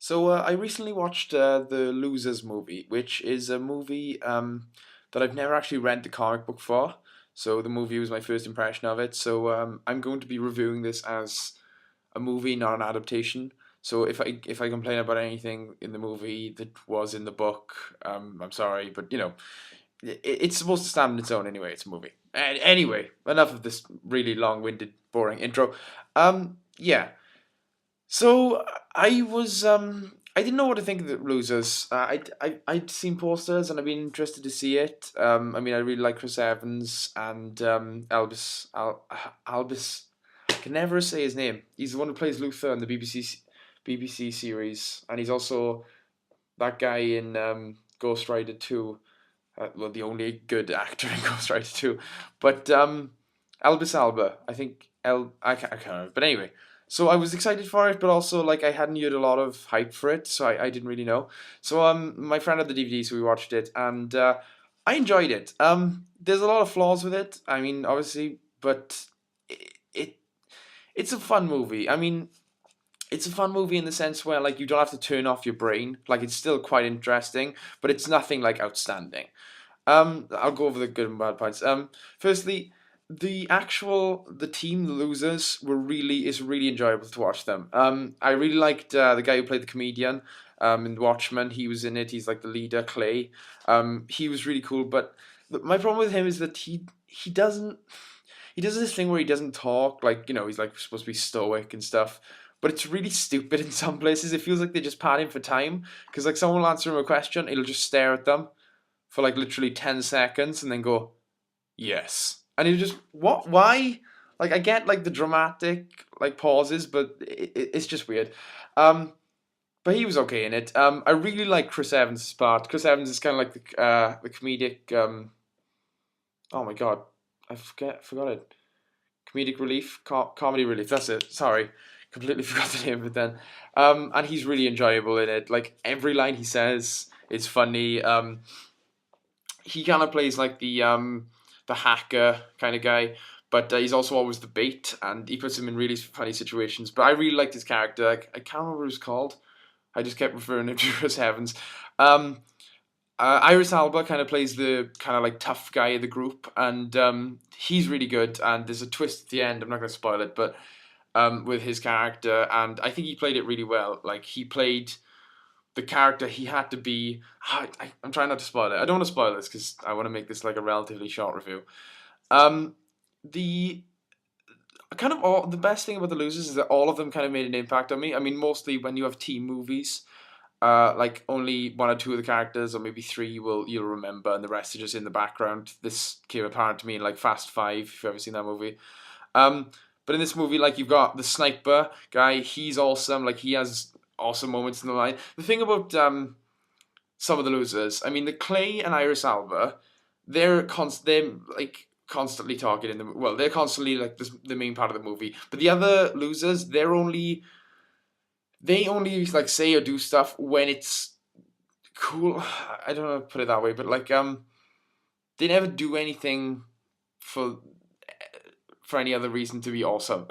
I recently watched the Losers movie, which is a movie that I've never actually read the comic book for. So the movie was my first impression of it. I'm going to be reviewing this as a movie, not an adaptation. So if I complain about anything in the movie that was in the book, I'm sorry, but it's supposed to stand on its own anyway. It's a movie. And anyway, enough of this really long-winded, boring intro. Yeah. So I didn't know what to think of the Losers. I'd seen posters and I've been interested to see it. I mean I really like Chris Evans and Albus. I can never say his name. He's the one who plays Luther in the BBC series, and he's also that guy in Ghost Rider 2. Well, the only good actor in Ghost Rider 2. But Albus Alba, I think I can't remember. But anyway, so I was excited for it, but also like I hadn't heard a lot of hype for it, so I didn't really know. My friend had the DVD, so we watched it, and I enjoyed it. There's a lot of flaws with it. I mean, obviously, but it it's a fun movie. I mean, it's a fun movie in the sense where like you don't have to turn off your brain. Like it's still quite interesting, but it's nothing like outstanding. I'll go over the good and bad parts. Firstly, the team, the Losers, is really enjoyable to watch them. I really liked the guy who played the comedian in Watchmen. He was in it. He's like the leader, Clay. He was really cool. But my problem with him is that he does this thing where he doesn't talk. Like he's like supposed to be stoic and stuff. But it's really stupid in some places. It feels like they're just padding for time because like someone will answer him a question, he'll just stare at them for like literally 10 seconds and then go, yes. And you just, what? Why? Like, I get like the dramatic like pauses, but it's just weird. Um, but he was okay in it. I really like Chris Evans' part. Chris Evans is kind of like the comedic. Oh my god, forgot it. Comedic relief, comedy relief. That's it. Sorry, completely forgot the name of it then. And he's really enjoyable in it. Like every line he says is funny. He kind of plays like the hacker kind of guy, but he's also always the bait, and he puts him in really funny situations. But I really liked his character. I can't remember what he was called. I just kept referring him to Chris Evans. Um, Iris Alba kind of plays the kind of like tough guy of the group, and he's really good. And there's a twist at the end. I'm not going to spoil it, but with his character, and I think he played it really well. Like he played the character he had to be. I'm trying not to spoil it. I don't want to spoil this because I want to make this like a relatively short review. Um, the the best thing about the Losers is that all of them kind of made an impact on me. I mean, mostly when you have team movies, like only one or two of the characters, or maybe three, you'll remember, and the rest are just in the background. This came apparent to me in like Fast Five, if you've ever seen that movie. Um, but in this movie, like you've got the sniper guy. He's awesome. Like he has awesome moments in the line. The thing about some of the Losers, I mean, the Clay and Iris Alba, they're like constantly talking in the well, they're constantly like the main part of the movie. But the other Losers, they only like say or do stuff when it's cool. I don't know how to put it that way, but like they never do anything for any other reason to be awesome.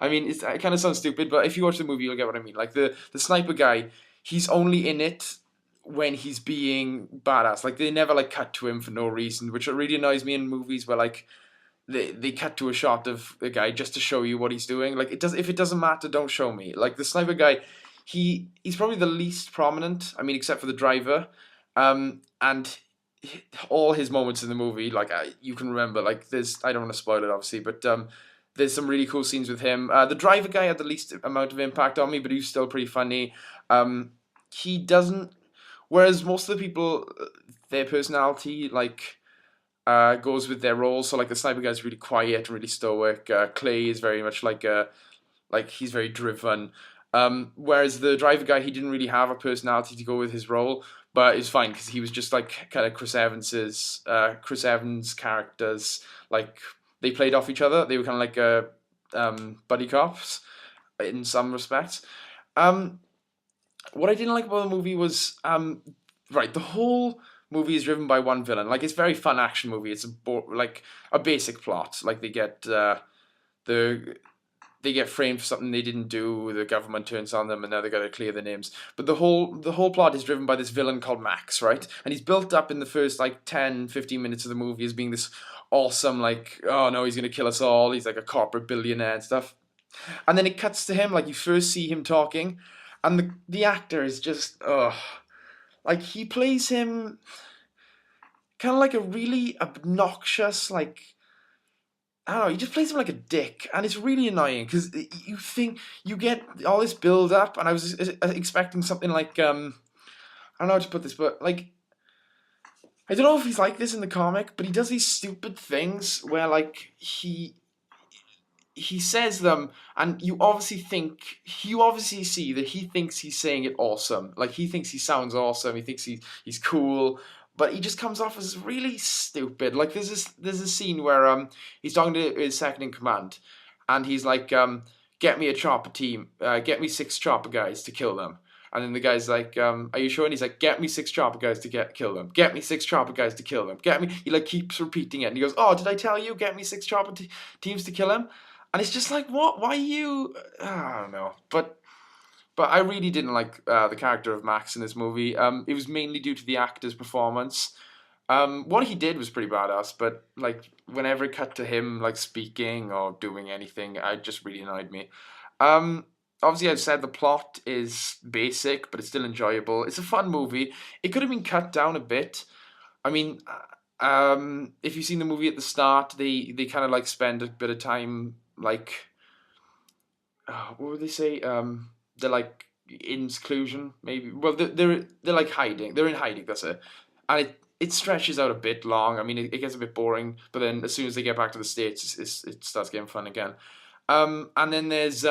I mean, it kind of sounds stupid, but if you watch the movie, you'll get what I mean. Like the sniper guy, he's only in it when he's being badass. Like they never like cut to him for no reason, which really annoys me in movies where like they cut to a shot of a guy just to show you what he's doing. Like it does if it doesn't matter, don't show me. Like the sniper guy, he's probably the least prominent. I mean, except for the driver, and all his moments in the movie, like you can remember. Like there's, I don't want to spoil it, obviously, but there's some really cool scenes with him. The driver guy had the least amount of impact on me, but he was still pretty funny. He doesn't, whereas most of the people, their personality like goes with their role. So like the sniper guy's really quiet, really stoic. Clay is very much like he's very driven. Whereas the driver guy, he didn't really have a personality to go with his role, but it's fine because he was just like kind of Chris Evans characters. Like they played off each other. They were kind of like buddy cops in some respects. Um, what I didn't like about the movie was right, the whole movie is driven by one villain. Like it's a very fun action movie. It's like a basic plot. Like they get the they get framed for something they didn't do. The government turns on them, and now they got to clear their names. But the whole plot is driven by this villain called Max, right? And he's built up in the first like 10, 15 minutes of the movie as being this awesome, like, oh no, he's gonna kill us all. He's like a corporate billionaire and stuff. And then it cuts to him, like you first see him talking, and the actor is just, like he plays him kind of like a really obnoxious, like, I don't know, he just plays him like a dick, and it's really annoying because you think you get all this build up, and I was expecting something like I don't know how to put this, but like I don't know if he's like this in the comic, but he does these stupid things where like he says them, and you obviously see that he thinks he's saying it awesome, like he thinks he sounds awesome, he thinks he's cool, but he just comes off as really stupid. Like there's a scene where he's talking to his second in command, and he's like, get me a chopper team, get me 6 chopper guys to kill them. And then the guy's like, are you sure? And he's like, get me 6 chopper guys to kill them. Get me 6 chopper guys to kill them. Get me. He like keeps repeating it, and he goes, oh, did I tell you? Get me 6 chopper teams to kill him. And it's just like, what? Why you? I don't know. But I really didn't like the character of Max in this movie. It was mainly due to the actor's performance. What he did was pretty badass, but like whenever it cut to him like speaking or doing anything, it just really annoyed me. Um, Obviously, I've said the plot is basic, but it's still enjoyable. It's a fun movie. It could have been cut down a bit. I mean, if you've seen the movie at the start, they kind of like spend a bit of time like what would they say? They're like in seclusion, maybe. Well, they're like hiding. They're in hiding. That's it. And it stretches out a bit long. I mean, it gets a bit boring. But then as soon as they get back to the States, it starts getting fun again. And then there's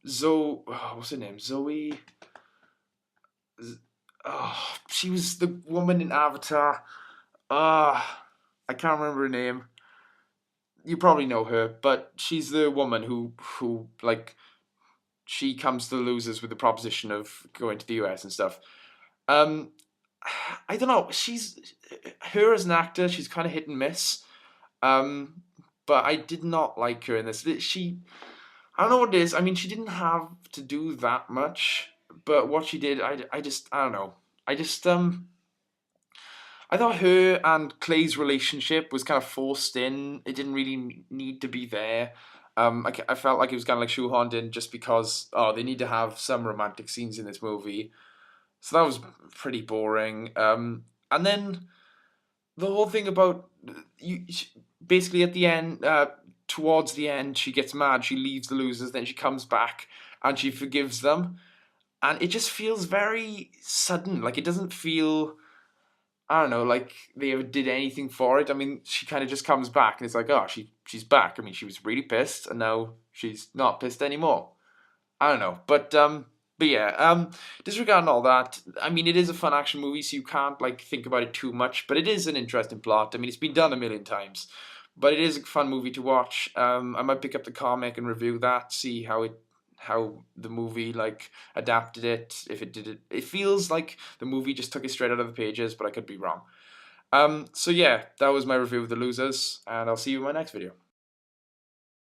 Zoe. Oh, what's her name? Zoe. Oh, she was the woman in Avatar. I can't remember her name. You probably know her, but she's the woman who like she comes to the losers with the proposition of going to the US and stuff. Um, I don't know. She's her as an actor. She's kind of hit and miss. Um, but I did not like her in this. I don't know what it is. I mean, she didn't have to do that much, but what she did, I don't know. I just I thought her and Clay's relationship was kind of forced in. It didn't really need to be there. I felt like it was kind of like shoehorned in just because they need to have some romantic scenes in this movie. So that was pretty boring. And then the whole thing about basically at the end, towards the end, she gets mad. She leaves the losers, then she comes back and she forgives them, and it just feels very sudden. Like it doesn't feel. I don't know, like they ever did anything for it. I mean, she kind of just comes back, and it's like, oh, she's back. I mean, she was really pissed, and now she's not pissed anymore. I don't know, but yeah, disregarding all that, I mean, it is a fun action movie, so you can't like think about it too much. But it is an interesting plot. I mean, it's been done a million times, but it is a fun movie to watch. I might pick up the comic and review that, see how the movie like adapted it, if it did it. It feels like the movie just took it straight out of the pages, but I could be wrong. So yeah, that was my review of The Losers, and I'll see you in my next video.